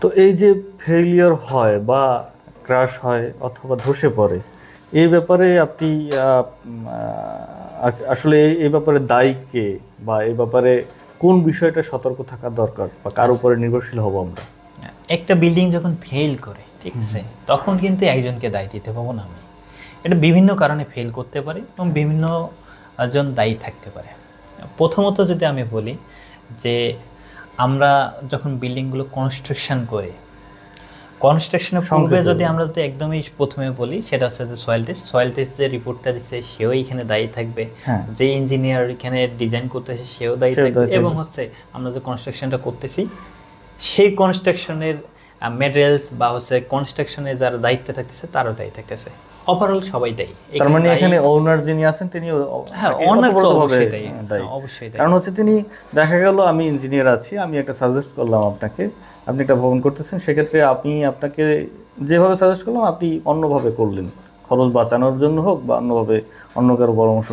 তো এই যে ফেইলিওর হয় বা ক্র্যাশ হয় অথবা ধসে পড়ে, এই ব্যাপারে আপনি আসলে এই ব্যাপারে দায়ী কে, বা এই ব্যাপারে কোন বিষয়টা সতর্ক থাকা দরকার, বা কার উপরে নির্ভরশীল হব আমরা? একটা বিল্ডিং যখন ফেল করে, ঠিক আছে, তখন কিন্তু একজনকে দায়ী দিতে পারবো না আমি। এটা বিভিন্ন কারণে ফেল করতে পারে এবং বিভিন্ন জন দায়ী থাকতে পারে। প্রথমত যদি আমি বলি যে আমরা যখন বিল্ডিংগুলো কনস্ট্রাকশন করি, কনস্ট্রাকশনের পূর্বে যদি আমরা যদি একদমই প্রথমে বলি, সেটা হচ্ছে যে সয়েল টেস্ট যে রিপোর্টটা দিচ্ছে সেও এখানে দায়ী থাকবে, যে ইঞ্জিনিয়ার এখানে ডিজাইন করতেছে সেও দায়ী থাকবে, এবং হচ্ছে আমরা যে কনস্ট্রাকশনটা করতেছি সেই কনস্ট্রাকশনের ম্যাটেরিয়ালস বা হচ্ছে কনস্ট্রাকশনে যারা দায়িত্বে থাকতেছে তারও দায়ী থাকতেছে। ওভারঅল সবাই দায়ী। তার মানে এখানে ওনার যিনি আছেন তিনি অবশ্যই দায়ী। কারণ হচ্ছে তিনি, দেখা গেল আমি ইঞ্জিনিয়ার আছি, আমি একটা সাজেস্ট করলাম আপনাকে, আপনি একটা ভবন করতেছেন, সেক্ষেত্রে আমি আপনাকে যেভাবে সাজেস্ট করলাম আপনি অন্যভাবে করলেন, খরচ বাঁচানোর জন্য হোক বা অন্যভাবে অন্য কারো পরামর্শ